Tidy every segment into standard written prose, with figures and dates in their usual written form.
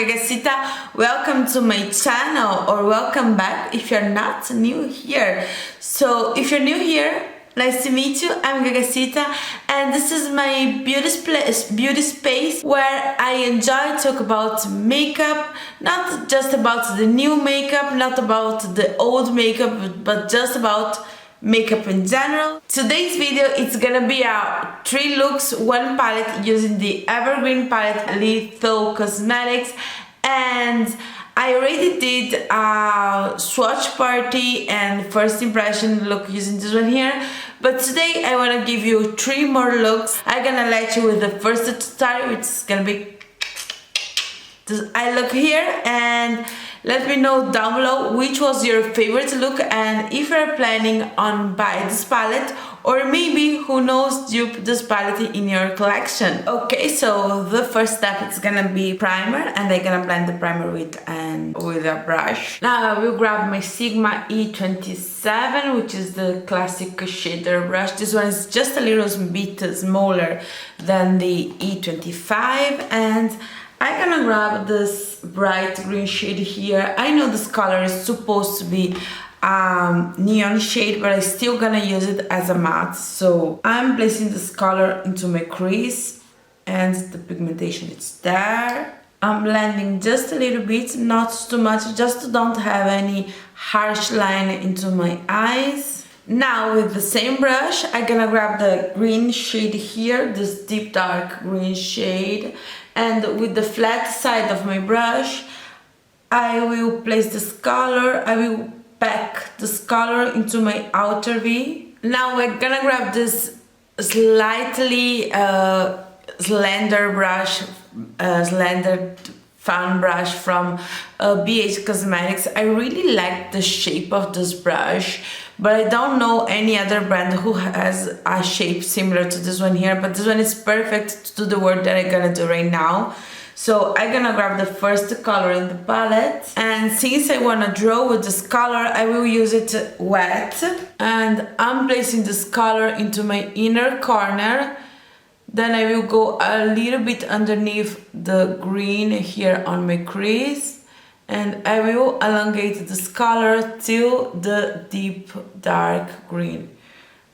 Gagasita, welcome to my channel, or welcome back if you're not new here. So if you're new here, nice to meet you. I'm Gagasita and this is my beauty space where I enjoy to talk about makeup, not just about the new makeup, not about the old makeup, but just about makeup in general. Today's video it's gonna be a 3 looks 1 palette using the Evergreen Palette Lethal Cosmetics, and I already did a swatch party and first impression look using this one here, but today I want to give you 3 more looks. I'm gonna let you with the first tutorial, which is gonna be this eye look here, and let me know down below which was your favorite look and if you're planning on buying this palette, or maybe, who knows, dupe this palette in your collection. Okay, so the first step is gonna be primer, and I'm gonna blend the primer with a brush. Now I will grab my Sigma E27, which is the classic shader brush. This one is just a little bit smaller than the E25, and I'm gonna grab this bright green shade here. I know this color is supposed to be neon shade, but I'm still gonna use it as a matte. So I'm placing this color into my crease, and the pigmentation is there. I'm blending just a little bit, not too much, just to don't have any harsh line into my eyes. Now with the same brush, I'm gonna grab the green shade here, this deep dark green shade, and with the flat side of my brush, I will place this color, I will pack this color into my outer V. Now we're gonna grab this slightly slender brush, slender fan brush from BH Cosmetics. I really like the shape of this brush, but I don't know any other brand who has a shape similar to this one here, but this one is perfect to do the work that I'm gonna do right now. So I'm gonna grab the first color in the palette, and since I wanna draw with this color, I will use it wet, and I'm placing this color into my inner corner. Then I will go a little bit underneath the green here on my crease, and I will elongate this color till the deep dark green,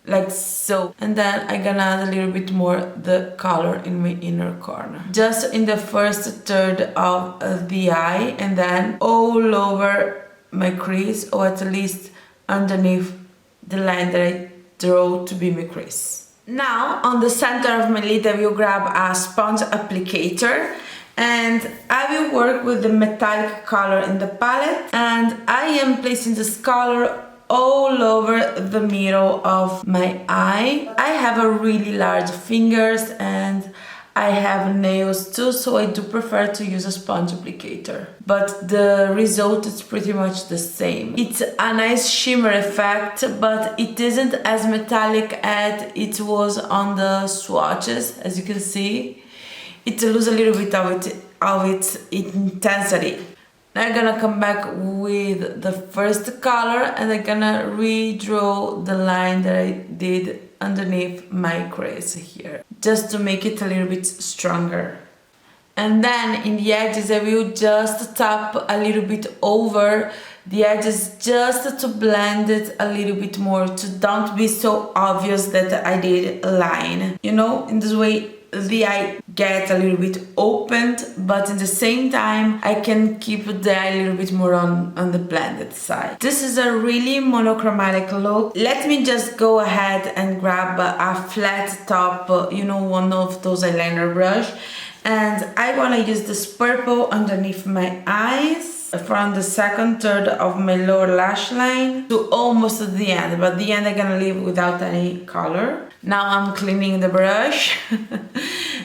like so. And then I'm gonna add a little bit more the color in my inner corner, just in the first third of the eye, and then all over my crease, or at least underneath the line that I draw to be my crease. Now on the center of my lid I will grab a sponge applicator, and I will work with the metallic color in the palette, and I am placing this color all over the middle of my eye. I have a really large fingers and I have nails too, so I do prefer to use a sponge applicator, but the result is pretty much the same. It's a nice shimmer effect, but it isn't as metallic as it was on the swatches. As you can see, it loses a little bit of its intensity. Now I'm gonna come back with the first color, and I'm gonna redraw the line that I did underneath my crease here, just to make it a little bit stronger. And then in the edges I will just tap a little bit over the edges, just to blend it a little bit more, to don't be so obvious that I did a line. You know, in this way the eye gets a little bit opened, but at the same time I can keep the eye a little bit more on the blended side. This is a really monochromatic look. Let me just go ahead and grab a flat top, you know, one of those eyeliner brush, and I want to use this purple underneath my eyes from the second third of my lower lash line to almost at the end, but the end I'm gonna leave without any color. Now I'm cleaning the brush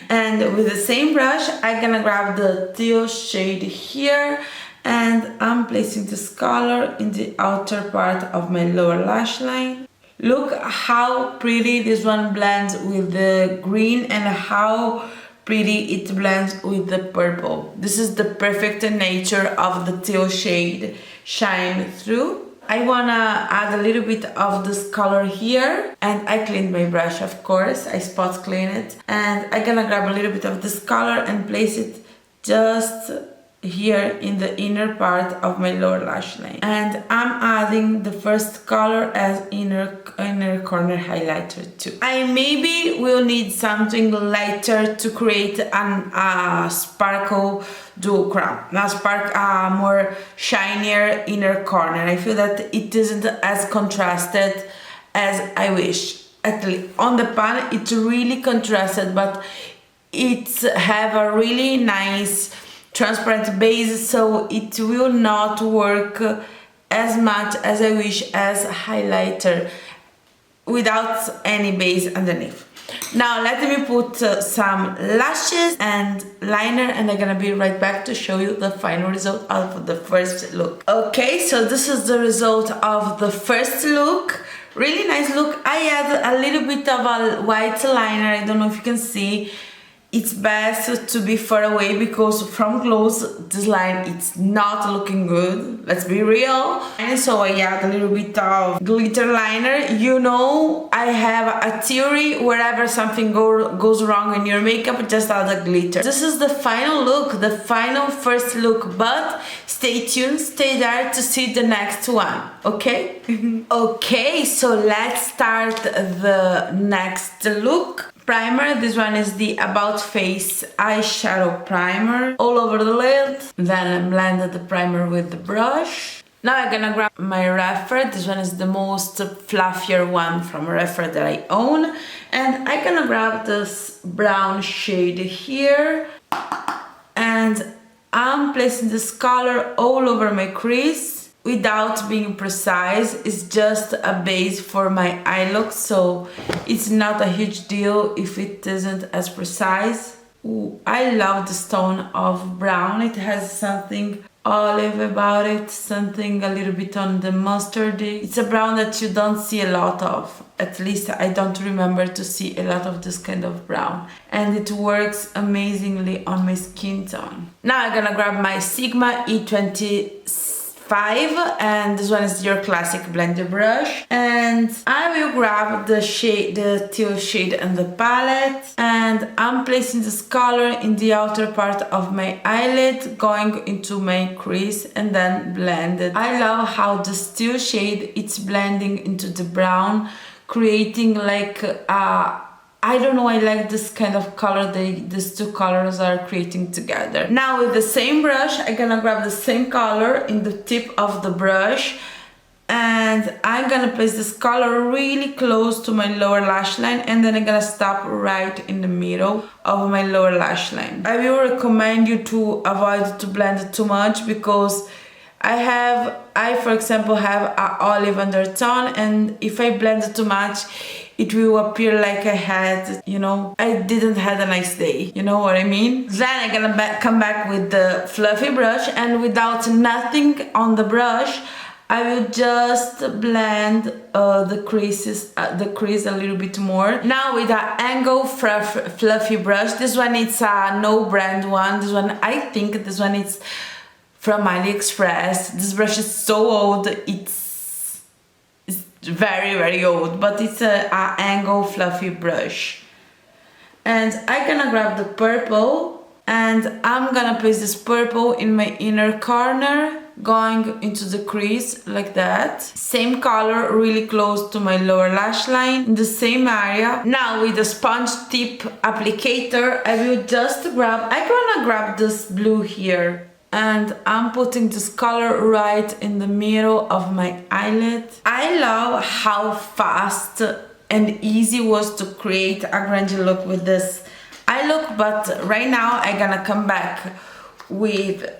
and with the same brush I'm gonna grab the teal shade here, and I'm placing this color in the outer part of my lower lash line. Look how pretty this one blends with the green, and how pretty it blends with the purple. This is the perfect nature of the teal shade shine through. I wanna add a little bit of this color here, and I cleaned my brush, of course, I spot clean it, and I'm gonna grab a little bit of this color and place it just here in the inner part of my lower lash line, and I'm adding the first color as inner corner highlighter too. I maybe will need something lighter to create a sparkle dual crown, more shinier inner corner. I feel that it isn't as contrasted as I wish. At least on the pan it's really contrasted, but it's have a really nice transparent base, so it will not work as much as I wish as highlighter without any base underneath. Now let me put some lashes and liner, and I'm gonna be right back to show you the final result of the first look. Okay, so this is the result of the first look. Really nice look. I add a little bit of a white liner. I don't know if you can see. It's best to be far away because from close this line it's not looking good, let's be real. And so I add a little bit of glitter liner. You know, I have a theory, wherever something goes wrong in your makeup, just add a glitter. This is the final look, the final first look, but stay tuned, stay there to see the next one, okay? Okay, so let's start the next look. Primer, this one is the About Face eyeshadow primer all over the lid. Then I blended the primer with the brush. Now I'm gonna grab my Refer. This one is the most fluffier one from Refer that I own. And I'm gonna grab this brown shade here. And I'm placing this color all over my crease. Without being precise, it's just a base for my eye look, so it's not a huge deal if it isn't as precise. Ooh, I love the tone of brown. It has something olive about it, something a little bit on the mustardy. It's a brown that you don't see a lot of. At least I don't remember to see a lot of this kind of brown. And it works amazingly on my skin tone. Now I'm gonna grab my Sigma E26 and this one is your classic blender brush, and I will grab the shade, the teal shade in the palette, and I'm placing this color in the outer part of my eyelid, going into my crease and then blend it. I love how the teal shade it's blending into the brown, creating like a I don't know, I like this kind of color these two colors are creating together. Now with the same brush, I'm gonna grab the same color in the tip of the brush, and I'm gonna place this color really close to my lower lash line, and then I'm gonna stop right in the middle of my lower lash line. I will recommend you to avoid to blend it too much because I for example have an olive undertone, and if I blend it too much, it will appear like I had, you know, I didn't have a nice day, you know what I mean? Then I'm gonna come back with the fluffy brush, and without nothing on the brush, I will just blend the crease a little bit more. Now with an angle fluffy brush, this one it's a no brand one. This one, I think this one is from AliExpress. This brush is so old, it's very old, but it's a angle fluffy brush. And I'm gonna grab the purple, and I'm gonna place this purple in my inner corner, going into the crease like that. Same color, really close to my lower lash line, in the same area. Now with the sponge tip applicator, I will just I'm gonna grab this blue here, and I'm putting this color right in the middle of my eyelid. I love how fast and easy it was to create a grungy look with this eye look, but right now I'm gonna come back with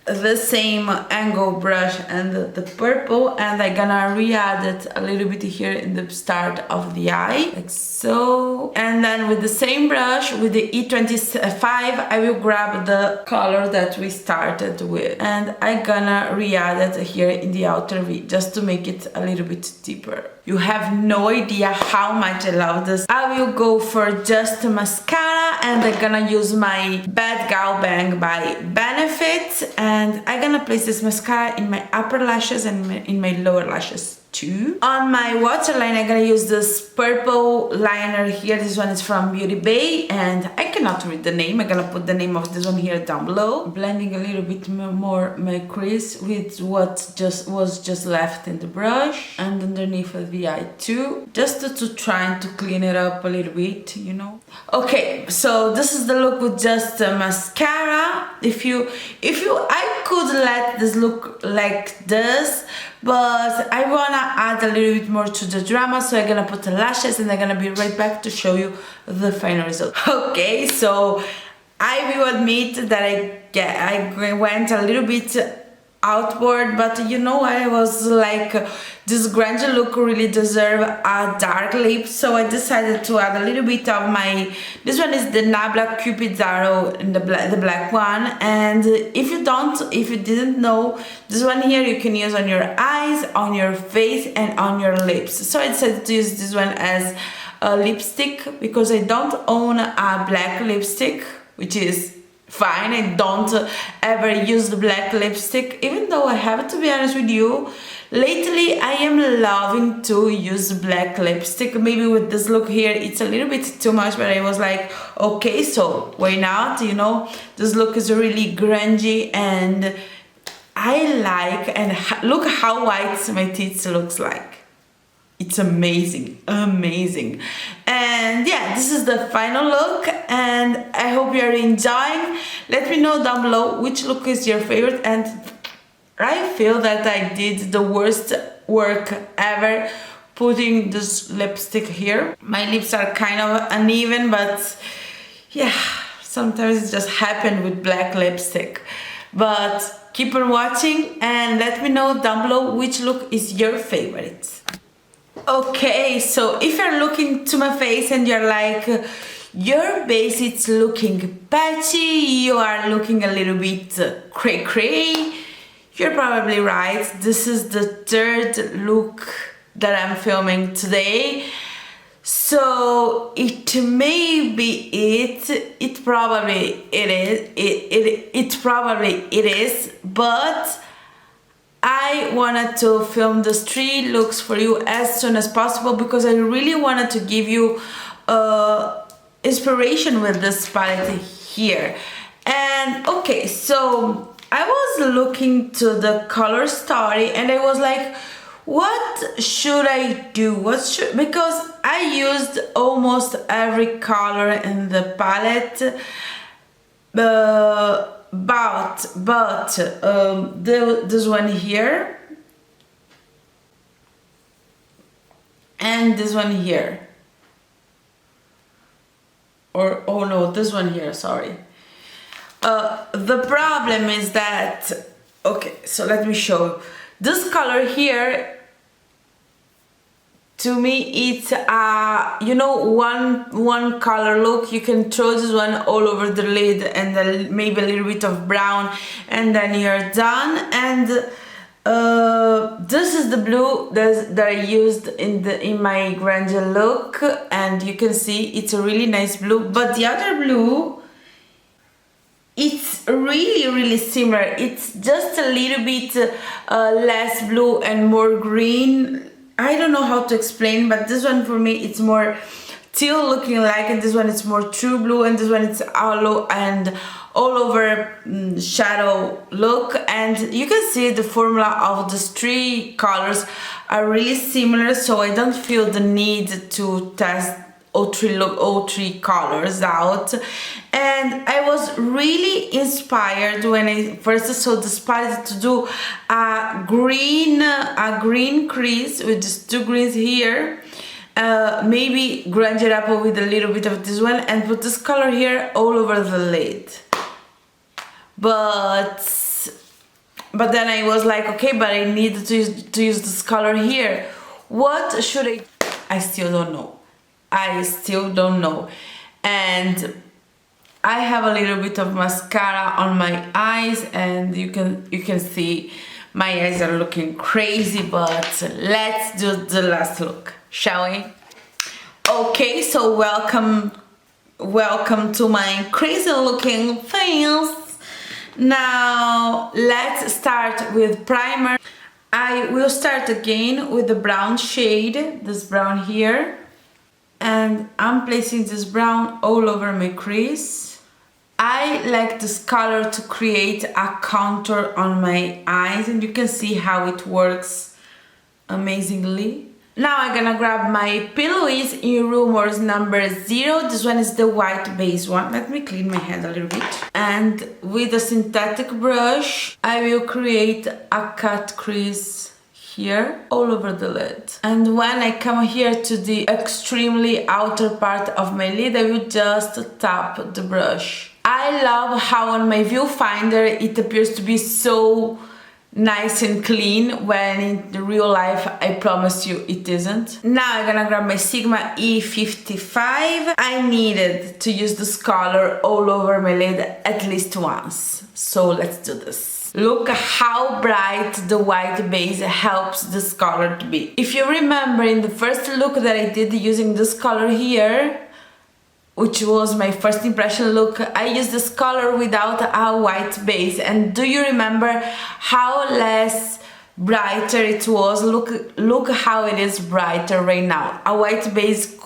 the same angle brush and the purple, and I'm gonna re-add it a little bit here in the start of the eye, like so. And then with the same brush, with the E25, I will grab the color that we started with, and I'm gonna re-add it here in the outer V, just to make it a little bit deeper. You have no idea how much I love this. I will go for just mascara, and I'm gonna use my Bad Gal Bang by Benefit, and I'm gonna place this mascara in my upper lashes and in my lower lashes. 2. On my waterline, I'm gonna use this purple liner here. This one is from Beauty Bay, and I cannot read the name. I'm gonna put the name of this one here down below. Blending a little bit more my crease with what was just left in the brush, and underneath of the eye too, just to try to clean it up a little bit, you know. Okay, so this is the look with just mascara. I could let this look like this, but I wanna add a little bit more to the drama, so I'm gonna put the lashes and I'm gonna be right back to show you the final result. Okay, so I will admit that I went a little bit outward, but you know, I was like, this grungy look really deserve a dark lip, so I decided to add a little bit of this one is the Nabla Cupid's Arrow in the black one, and if you didn't know, this one here you can use on your eyes, on your face, and on your lips. So I decided to use this one as a lipstick because I don't own a black lipstick, which is fine. I don't ever use the black lipstick, even though I have to be honest with you, lately I am loving to use black lipstick. Maybe with this look here it's a little bit too much, but I was like, okay, so why not, you know. This look is really grungy and I like, and look how white my teeth looks like. It's amazing, amazing. And yeah, this is the final look, and I hope you're enjoying. Let me know down below which look is your favorite, and I feel that I did the worst work ever putting this lipstick here. My lips are kind of uneven, but yeah, sometimes it just happened with black lipstick. But keep on watching and let me know down below which look is your favorite. Okay, so if you're looking to my face and you're like, your base is looking patchy, you are looking a little bit cray-cray, you're probably right. This is the third look that I'm filming today. So it may be it probably it is, but I wanted to film these 3 looks for you as soon as possible because I really wanted to give you inspiration with this palette here. And okay, so I was looking to the color story and I was like, what should I do? Because I used almost every color in the palette, this one here and this one here, or oh no, this one here, sorry. The problem is that, okay, so let me show you. This color here, to me it's you know, one color look. You can throw this one all over the lid and then maybe a little bit of brown and then you're done. And this is the blue that I used in my grungy look, and you can see it's a really nice blue, but the other blue, it's really similar. It's just a little bit less blue and more green. I don't know how to explain, but this one for me it's more teal looking like, and this one it's more true blue, and this one it's all over shadow look. And you can see the formula of these 3 colors are really similar, so I don't feel the need to test all 3 colors out. And I was really inspired when I first saw this palette to do a green crease with just 2 greens here, maybe grunge it up with a little bit of this one and put this color here all over the lid. But then I was like, okay, but I need to use this color here. What should I still don't know. And I have a little bit of mascara on my eyes, and you can see my eyes are looking crazy, but let's do the last look, shall we? Okay, so welcome to my crazy looking face. Now let's start with primer. I will start again with the brown shade, this brown here, and I'm placing this brown all over my crease. I like this color to create a contour on my eyes, and you can see how it works amazingly. Now I'm gonna grab my Pillows in Rumors number 0. This one is the white base one. Let me clean my hand a little bit. And with a synthetic brush, I will create a cut crease here all over the lid. And when I come here to the extremely outer part of my lid, I will just tap the brush. I love how on my viewfinder it appears to be so nice and clean, when in the real life I promise you it isn't. Now I'm gonna grab my Sigma E55. I needed to use this color all over my lid at least once, so let's do this. Look how bright the white base helps this color to be. If you remember in the first look that I did using this color here, which was my first impression look, I used this color without a white base, and do you remember how less brighter it was? Look how it is brighter right now. A white base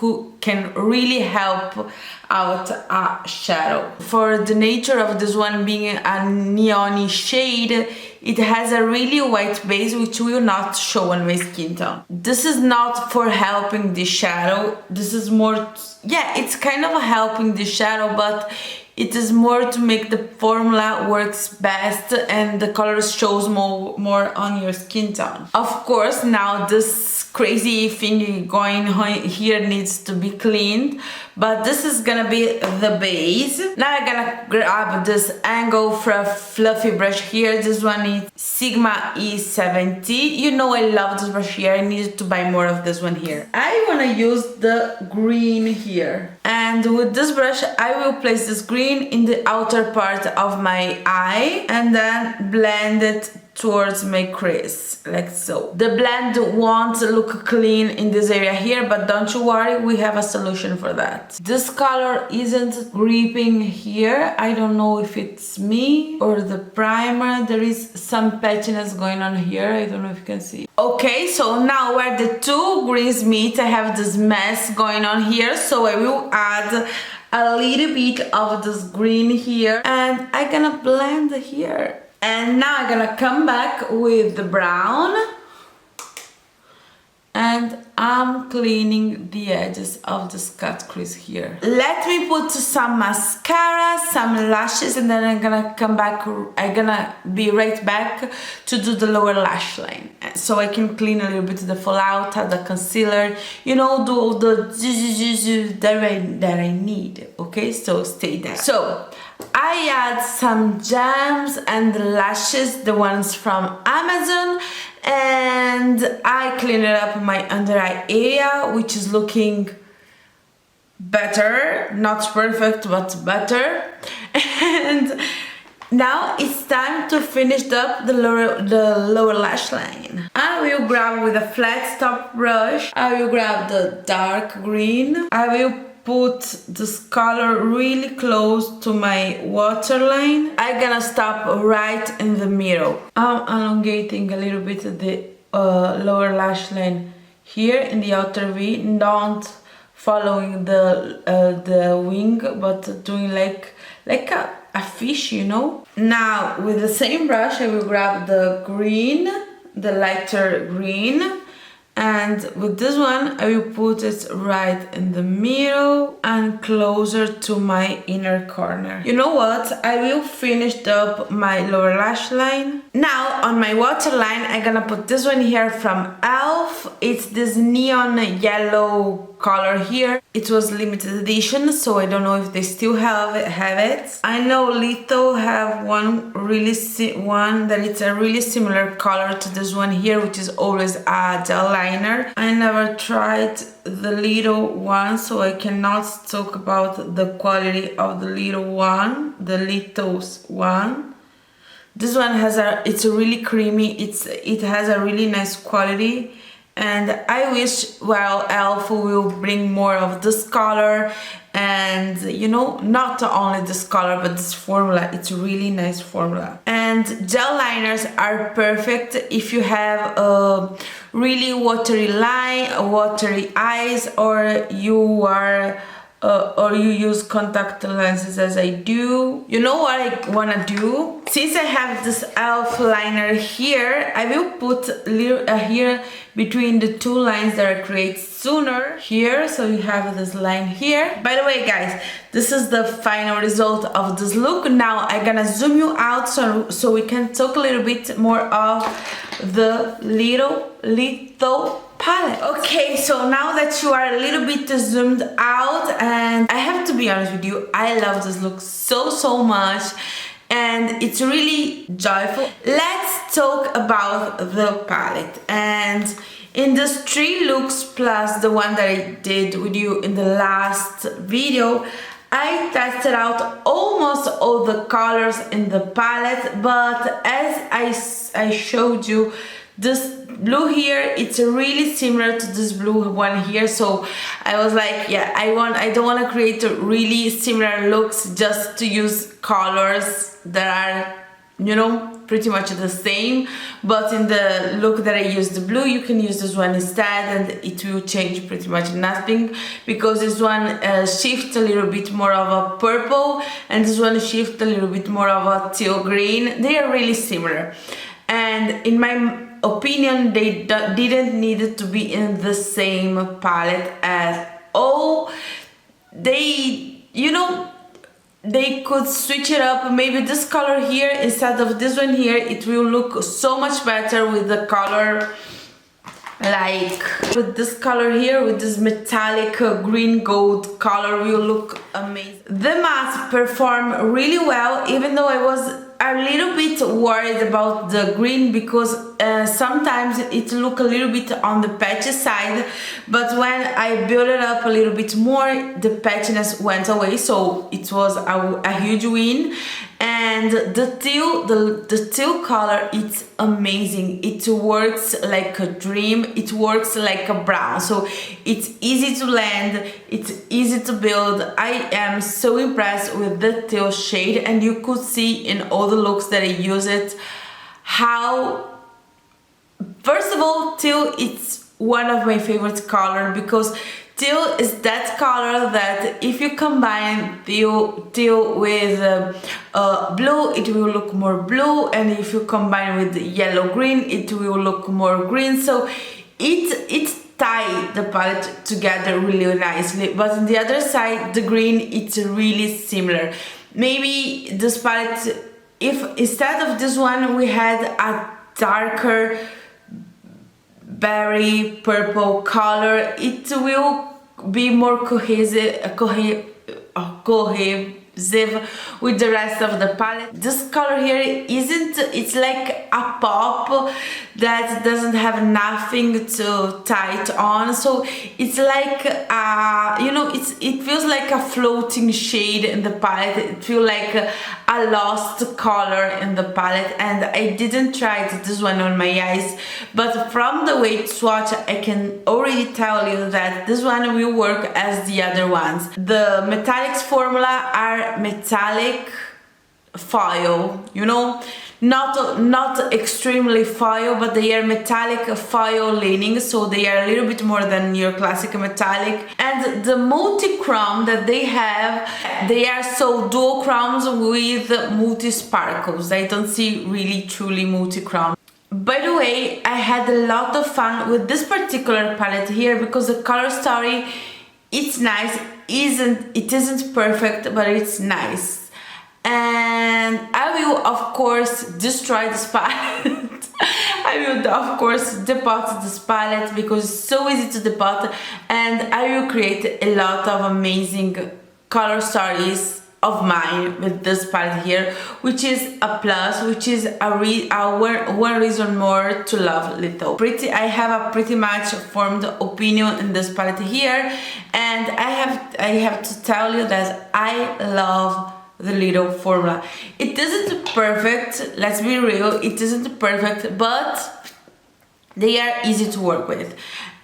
can really help out a shadow. For the nature of this one being a neon shade, it has a really white base which will not show on my skin tone. This is not for helping the shadow. This is more, yeah, it's kind of helping the shadow, but it is more to make the formula works best and the color shows more on your skin tone. Of course, now this crazy thing going on here needs to be cleaned, but this is gonna be the base. Now I'm gonna grab this angle for fluffy brush here. This one is Sigma E70. You know I love this brush here. I needed to buy more of this one here. I wanna use the green here. And with this brush, I will place this green in the outer part of my eye and then blend it towards my crease, like so. The blend won't look clean in this area here, but don't you worry, we have a solution for that. This color isn't gripping here. I don't know if it's me or the primer. There is some patchiness going on here. I don't know if you can see. Okay, so now where the two greens meet, I have this mess going on here, so I will add a little bit of this green here and I'm gonna blend here. And now I'm gonna come back with the brown and I'm cleaning the edges of this cut crease here. Let me put some mascara, some lashes, and then I'm gonna come back. I'm gonna be right back to do the lower lash line, so I can clean a little bit the fallout, the concealer, you know, do all the that I need. Okay, so stay there. So I add some gems and lashes, the ones from Amazon, and I clean it up my under eye area, which is looking better, not perfect but better. And now it's time to finish up the lower lash line. I will grab with a flat top brush, I will grab the dark green, I will put this color really close to my waterline. I'm gonna stop right in the middle. I'm elongating a little bit the lower lash line here in the outer V, not following the wing, but doing like a fish, you know. Now with the same brush, I will grab the green, the lighter green. And with this one, I will put it right in the middle and closer to my inner corner. You know what? I will finish up my lower lash line. Now on my waterline, I'm gonna put this one here from e.l.f. It's this neon yellow color here. It was limited edition, so I don't know if they still have it. I know Lethal have one that it's a really similar color to this one here, which is always a gel liner. I never tried the little one, so I cannot talk about the quality of the little one, the Lethal's one. This one it's really creamy. It has a really nice quality. And I wish, well, e.l.f. will bring more of this color, and you know, not only this color but this formula. It's a really nice formula. And and gel liners are perfect if you have a really watery line, watery eyes, or you are or you use contact lenses as I do. You know what I wanna do? Since I have this elf liner here, I will put here between the two lines that I create sooner here, so you have this line here. By the way, guys, this is the final result of this look. Now I'm gonna zoom you out so we can talk a little bit more of the Lethal palette. Okay, so now that you are a little bit zoomed out, and I have to be honest with you, I love this look so much, and it's really joyful. Let's talk about the palette. And in this 3 looks plus the one that I did with you in the last video, I tested out almost all the colors in the palette, but as I showed you, this blue here, it's really similar to this blue one here, so I was like, yeah, I don't want to create really similar looks just to use colors that are, you know, pretty much the same. But in the look that I used the blue, you can use this one instead, and it will change pretty much nothing, because this one shifts a little bit more of a purple, and this one shifts a little bit more of a teal green. They are really similar, and in my opinion, they didn't need to be in the same palette at all. They, you know, they could switch it up. Maybe this color here instead of this one here, it will look so much better with the color, like with this color here, with this metallic green gold color, will look amazing. The matte performed really well, even though I was a little bit worried about the green, because sometimes it look a little bit on the patchy side, but when I built it up a little bit more, the patchiness went away, so it was a huge win. And the teal color, it's amazing. It works like a dream. It works like a brown, so it's easy to blend, it's easy to build. I am so impressed with the teal shade, and you could see in all the looks that I use it how, first of all, teal, it's one of my favorite color, because teal is that color that if you combine teal with blue, it will look more blue, and if you combine with yellow green, it will look more green. So it ties the palette together really nicely. But on the other side, the green, it's really similar. Maybe this palette, if instead of this one we had a darker berry purple color, it will be more cohesive with the rest of the palette. This color here isn't, it's like a pop that doesn't have nothing to tie it on, so it's like you know, it feels like a floating shade in the palette. It feels like a lost color in the palette, and I didn't try this one on my eyes, but from the weight swatch I can already tell you that this one will work as the other ones. The metallics formula are metallic foil, you know, not extremely foil, but they are metallic foil leaning, so they are a little bit more than your classic metallic. And the multi-chrome that they have, they are so dual chromes with multi-sparkles. I don't see really truly multi-chrome. By the way, I had a lot of fun with this particular palette here, because the color story, it's nice, it isn't perfect, but it's nice. And I will of course destroy this palette. I will of course depot this palette, because it's so easy to depot, and I will create a lot of amazing color stories of mine with this palette here, which is a plus, which is one reason more to love Lethal. I have a pretty much formed opinion in this palette here, and I have to tell you that I love the Lethal formula. It isn't perfect, let's be real, it isn't perfect, but they are easy to work with.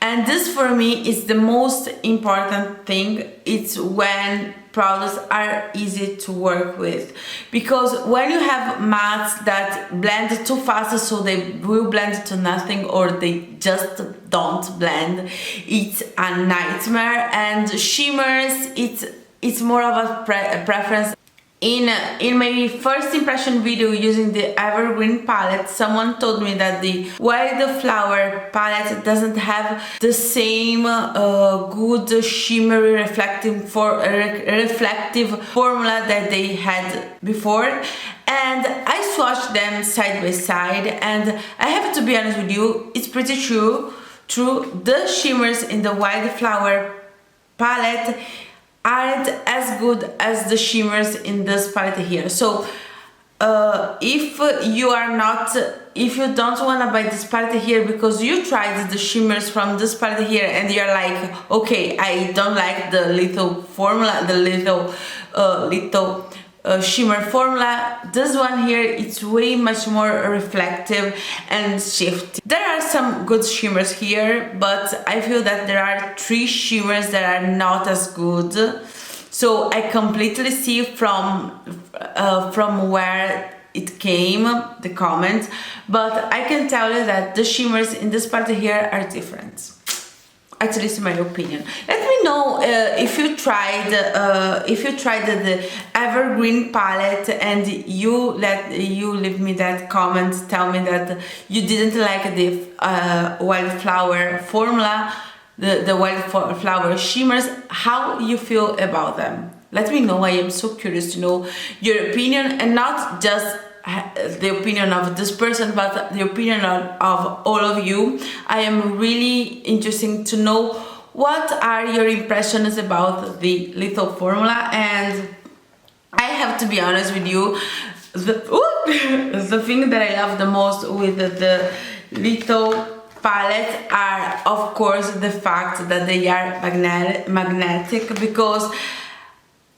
And this for me is the most important thing. It's when products are easy to work with, because when you have mattes that blend too fast, so they will blend to nothing or they just don't blend, it's a nightmare. And shimmers, it's more of a preference. In my first impression video using the Evergreen palette, someone told me that the Wildflower palette doesn't have the same good shimmery reflective formula that they had before. And I swatched them side by side, and I have to be honest with you, it's pretty true. The shimmers in the Wildflower palette aren't as good as the shimmers in this palette here. So if you don't want to buy this palette here because you tried the shimmers from this palette here and you're like, okay, I don't like the little formula, the little shimmer formula, this one here, it's way much more reflective and shifty. There are some good shimmers here, but I feel that there are 3 shimmers that are not as good. So I completely see from where it came, the comment, but I can tell you that the shimmers in this part here are different. At least in my opinion. Let me know if you tried the Evergreen palette and you leave me that comment. Tell me that you didn't like the Wildflower formula, the Wildflower shimmers. How you feel about them? Let me know. I am so curious to know your opinion, and not just the opinion of this person, but the opinion of all of you. I am really interested to know what are your impressions about the Lethal formula. And I have to be honest with you, the thing that I love the most with the Lethal palette are, of course, the fact that they are magnetic, because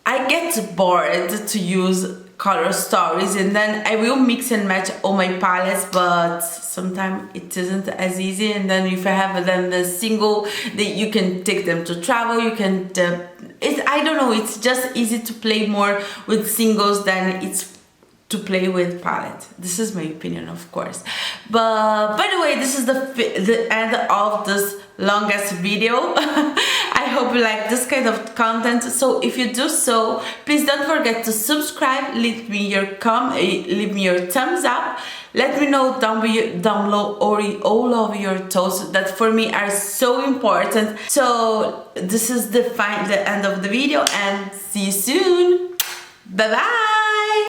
I get bored to use color stories and then I will mix and match all my palettes, but sometimes it isn't as easy. And then if I have them the single, you can take them to travel, you can I don't know, it's just easy to play more with singles than it's to play with palette. This is my opinion, of course. But by the way, this is the end of this longest video. I hope you like this kind of content. So if you do so, please don't forget to subscribe, leave me your thumbs up. Let me know down below all of your thoughts that for me are so important. So this is the end of the video, and see you soon. Bye bye.